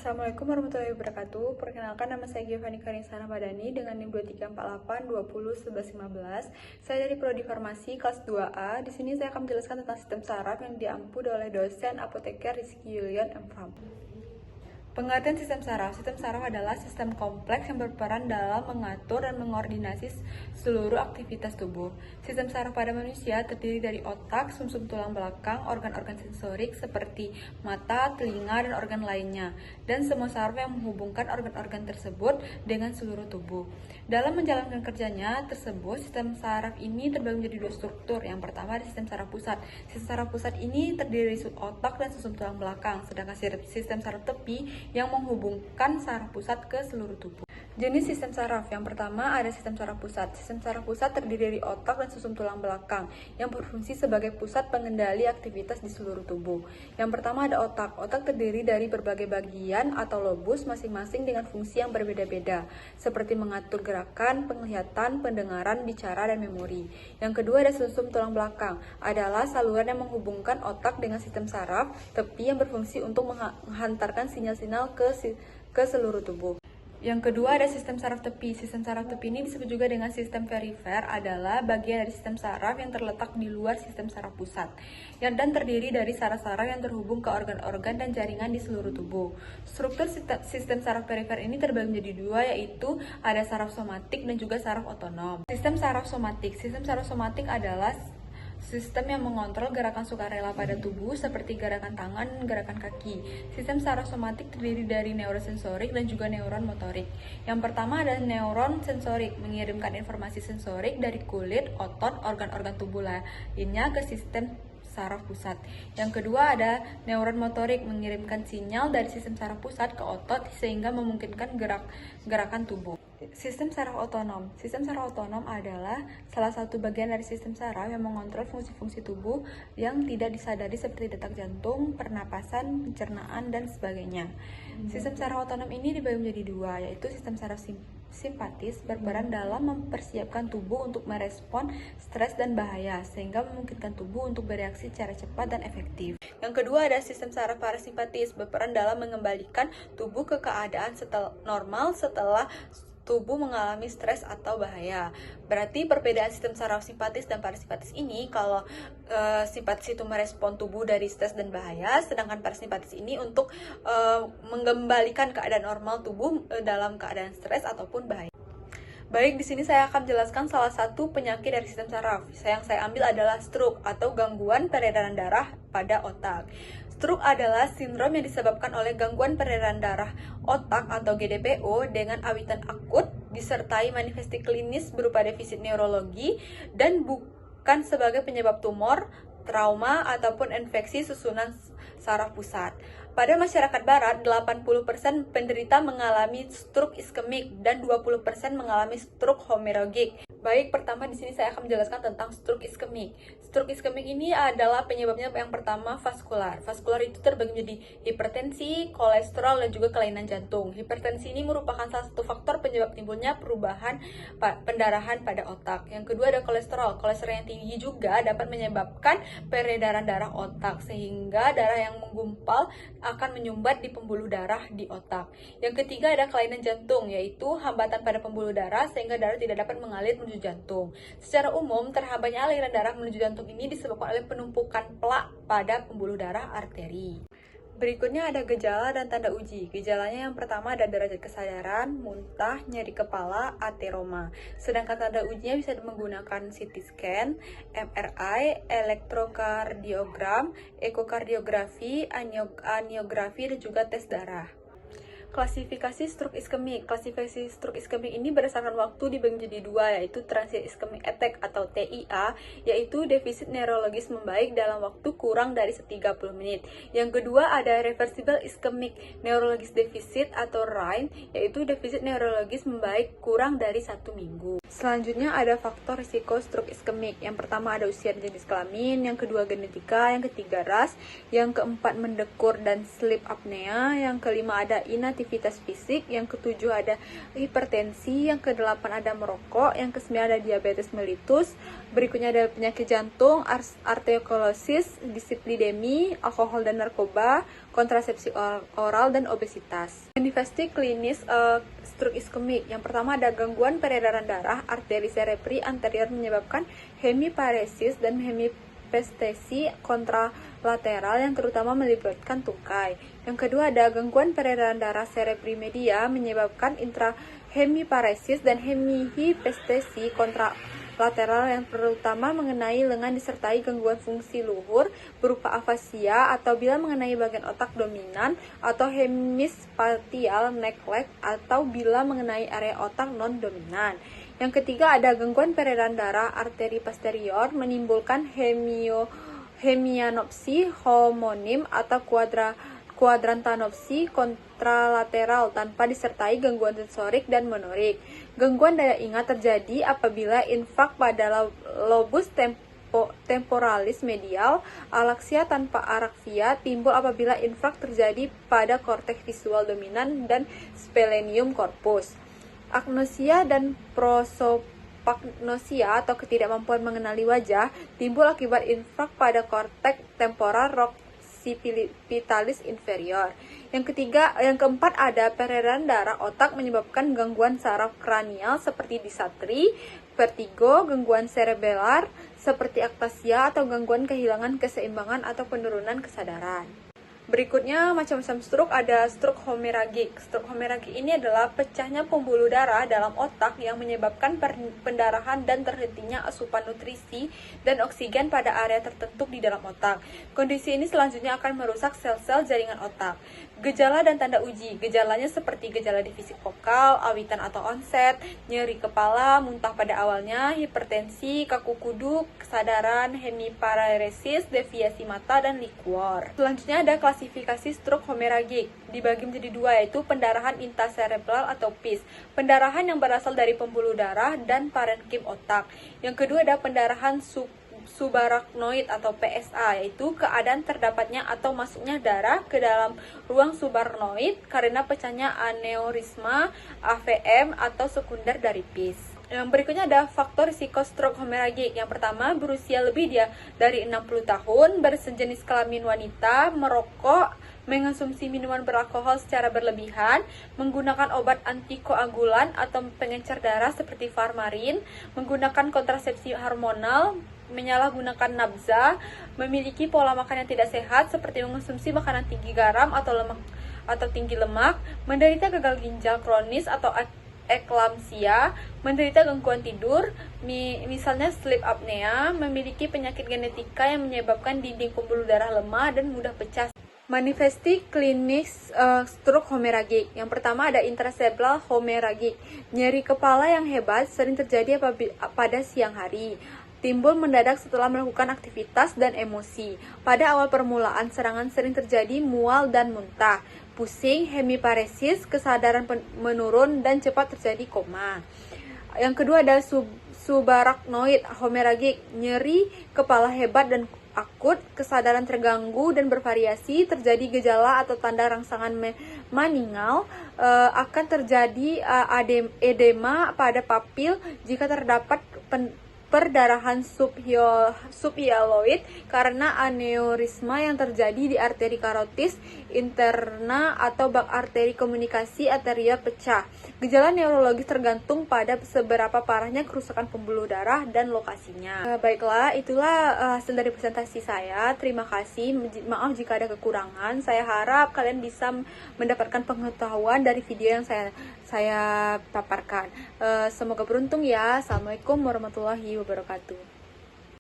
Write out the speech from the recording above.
Assalamualaikum warahmatullahi wabarakatuh. Perkenalkan, nama saya Giovanni Karisana Madani dengan NIM 2348201115. Saya dari Prodi Farmasi kelas 2A. Di sini saya akan menjelaskan tentang sistem saraf yang diampu oleh dosen apoteker Rizky Yulian M.Fam. Pengertian sistem saraf. Sistem saraf adalah sistem kompleks yang berperan dalam mengatur dan mengkoordinasi seluruh aktivitas tubuh. Sistem saraf pada manusia terdiri dari otak, sumsum tulang belakang, organ-organ sensorik seperti mata, telinga, dan organ lainnya, dan semua saraf yang menghubungkan organ-organ tersebut dengan seluruh tubuh. Dalam menjalankan kerjanya tersebut, sistem saraf ini terbagi menjadi dua struktur. Yang pertama ada sistem saraf pusat. Sistem saraf pusat ini terdiri dari otak dan sumsum tulang belakang, sedangkan sistem saraf tepi yang menghubungkan saraf pusat ke seluruh tubuh. Jenis sistem saraf. Yang pertama ada sistem saraf pusat. Sistem saraf pusat terdiri dari otak dan sumsum tulang belakang yang berfungsi sebagai pusat pengendali aktivitas di seluruh tubuh. Yang pertama ada otak. Otak terdiri dari berbagai bagian atau lobus masing-masing dengan fungsi yang berbeda-beda, seperti mengatur gerakan, penglihatan, pendengaran, bicara, dan memori. Yang kedua ada sumsum tulang belakang. Adalah saluran yang menghubungkan otak dengan sistem saraf tepi yang berfungsi untuk menghantarkan sinyal-sinyal ke seluruh tubuh. Yang kedua ada sistem saraf tepi. Sistem saraf tepi ini disebut juga dengan sistem perifer, adalah bagian dari sistem saraf yang terletak di luar sistem saraf pusat dan terdiri dari saraf-saraf yang terhubung ke organ-organ dan jaringan di seluruh tubuh. Struktur sistem saraf perifer ini terbagi menjadi dua, yaitu ada saraf somatik dan juga saraf otonom. Sistem saraf somatik. Sistem saraf somatik adalah sistem yang mengontrol gerakan sukarela pada tubuh seperti gerakan tangan dan gerakan kaki. Sistem saraf somatik terdiri dari neuron sensorik dan juga neuron motorik. Yang pertama ada neuron sensorik, mengirimkan informasi sensorik dari kulit, otot, organ-organ tubuh lainnya ke sistem saraf pusat. Yang kedua ada neuron motorik, mengirimkan sinyal dari sistem saraf pusat ke otot sehingga memungkinkan gerakan tubuh. Sistem saraf otonom. Sistem saraf otonom adalah salah satu bagian dari sistem saraf yang mengontrol fungsi-fungsi tubuh yang tidak disadari seperti detak jantung, pernapasan, pencernaan, dan sebagainya. Sistem saraf otonom ini dibagi menjadi dua, yaitu sistem saraf simpatis berperan dalam mempersiapkan tubuh untuk merespon stres dan bahaya, sehingga memungkinkan tubuh untuk bereaksi secara cepat dan efektif. Yang kedua ada sistem saraf parasimpatis, berperan dalam mengembalikan tubuh ke keadaan normal setelah tubuh mengalami stres atau bahaya. Berarti perbedaan sistem saraf simpatis dan parasimpatis ini, kalau simpatis itu merespon tubuh dari stres dan bahaya, sedangkan parasimpatis ini untuk mengembalikan keadaan normal tubuh dalam keadaan stres ataupun bahaya. Baik, di sini saya akan menjelaskan salah satu penyakit dari sistem saraf. Yang saya ambil adalah stroke atau gangguan peredaran darah pada otak. Stroke adalah sindrom yang disebabkan oleh gangguan peredaran darah otak atau GDPO dengan awitan akut disertai manifestasi klinis berupa defisit neurologi dan bukan sebagai penyebab tumor, trauma, ataupun infeksi susunan saraf pusat. Pada masyarakat barat, 80% penderita mengalami stroke iskemik dan 20% mengalami stroke hemoragik. Baik, pertama di sini saya akan menjelaskan tentang stroke iskemik. Stroke iskemik ini adalah penyebabnya yang pertama vaskular. Vaskular itu terbagi menjadi hipertensi, kolesterol, dan juga kelainan jantung. Hipertensi ini merupakan salah satu faktor penyebab timbulnya perubahan pendarahan pada otak. Yang kedua ada kolesterol. Kolesterol yang tinggi juga dapat menyebabkan peredaran darah otak, sehingga darah yang menggumpal akan menyumbat di pembuluh darah di otak. Yang ketiga ada kelainan jantung, yaitu hambatan pada pembuluh darah sehingga darah tidak dapat mengalir menuju jantung. Secara umum, terhambatnya aliran darah menuju jantung ini disebabkan oleh penumpukan plak pada pembuluh darah arteri. Berikutnya ada gejala dan tanda uji. Gejalanya yang pertama ada derajat kesadaran, muntah, nyeri kepala, ateroma. Sedangkan tanda ujinya bisa menggunakan CT scan, MRI, elektrokardiogram, ekokardiografi, angiografi, dan juga tes darah. Klasifikasi stroke iskemik. Klasifikasi stroke iskemik ini berdasarkan waktu dibagi menjadi dua, yaitu transient ischemic attack atau TIA, yaitu defisit neurologis membaik dalam waktu kurang dari 30 menit. Yang kedua ada reversible ischemic neurologis deficit atau RINE, yaitu defisit neurologis membaik kurang dari 1 minggu. Selanjutnya ada faktor risiko stroke iskemik. Yang pertama ada usia dan jenis kelamin, yang kedua genetika, yang ketiga ras, yang keempat mendekur dan sleep apnea, yang kelima ada inaktivitas fisik, yang ketujuh ada hipertensi, yang kedelapan ada merokok, yang kesembilan ada diabetes mellitus, berikutnya ada penyakit jantung, arteriosklerosis, dislipidemi, alkohol dan narkoba, kontrasepsi oral, dan obesitas. Manifesti klinis stroke iskemik. Yang pertama ada gangguan peredaran darah arteri cerebri anterior menyebabkan hemiparesis dan hemipestesi kontralateral yang terutama melibatkan tungkai. Yang kedua ada gangguan peredaran darah cerebri media menyebabkan intrahemiparesis dan hemipestesi kontralateral yang terutama mengenai lengan disertai gangguan fungsi luhur berupa afasia atau bila mengenai bagian otak dominan atau hemispatial neglect atau bila mengenai area otak non-dominan. Yang ketiga ada gangguan peredaran darah arteri posterior menimbulkan hemianopsi homonim atau kuadrantanopsi kontralateral tanpa disertai gangguan sensorik dan motorik. Gangguan daya ingat terjadi apabila infak pada lobus temporalis medial, alaksia tanpa araksia timbul apabila infak terjadi pada korteks visual dominan dan splenium corpus. Agnosia dan prosopagnosia atau ketidakmampuan mengenali wajah timbul akibat infak pada korteks temporal occipitalis inferior. Yang keempat ada peredaran darah otak menyebabkan gangguan saraf kranial seperti disatri, vertigo, gangguan cerebellar seperti aktasia atau gangguan kehilangan keseimbangan atau penurunan kesadaran. Berikutnya macam-macam stroke, ada stroke hemoragik. Stroke hemoragik ini adalah pecahnya pembuluh darah dalam otak yang menyebabkan pendarahan dan terhentinya asupan nutrisi dan oksigen pada area tertentu di dalam otak. Kondisi ini selanjutnya akan merusak sel-sel jaringan otak. Gejala dan tanda uji. Gejalanya seperti gejala defisit vokal, awitan atau onset, nyeri kepala, muntah pada awalnya, hipertensi, kaku kuduk, kesadaran, hemiparesis, deviasi mata, dan liquor. Selanjutnya ada klasifikasi stroke hemoragik. Dibagi menjadi dua, yaitu pendarahan intracerebral atau PIS, pendarahan yang berasal dari pembuluh darah dan parenkim otak. Yang kedua ada pendarahan subarachnoid atau PSA, yaitu keadaan terdapatnya atau masuknya darah ke dalam ruang subarachnoid karena pecahnya aneurisma, AVM, atau sekunder dari PIS. Yang berikutnya ada faktor risiko stroke hemoragik. Yang pertama, berusia lebih dari 60 tahun, bersejenis kelamin wanita, merokok, mengonsumsi minuman beralkohol secara berlebihan, menggunakan obat antikoagulan atau pengencer darah seperti Farmarin, menggunakan kontrasepsi hormonal, menyalahgunakan nabza, memiliki pola makan yang tidak sehat seperti mengonsumsi makanan tinggi garam atau tinggi lemak, menderita gagal ginjal kronis atau eklamsia, menderita gangguan tidur, misalnya sleep apnea, memiliki penyakit genetika yang menyebabkan dinding pembuluh darah lemah dan mudah pecah. Manifesti klinis stroke hemoragik. Yang pertama ada intracerebral hemoragik. Nyeri kepala yang hebat sering terjadi pada siang hari. Timbul mendadak setelah melakukan aktivitas dan emosi. Pada awal permulaan serangan sering terjadi mual dan muntah, pusing, hemiparesis, kesadaran menurun, dan cepat terjadi koma. Yang kedua ada subarachnoid hemoragik. Nyeri kepala hebat dan akut, kesadaran terganggu dan bervariasi, terjadi gejala atau tanda rangsangan meningal, akan terjadi edema pada papil jika terdapat perdarahan subhyaloid karena aneurisma yang terjadi di arteri karotis interna atau bak arteri komunikasi arteria pecah. Gejala neurologis tergantung pada seberapa parahnya kerusakan pembuluh darah dan lokasinya. Baiklah, itulah hasil dari presentasi saya. Terima kasih. Maaf jika ada kekurangan. Saya harap kalian bisa mendapatkan pengetahuan dari video yang saya paparkan. Semoga beruntung ya. Assalamualaikum warahmatullahi wabarakatuh.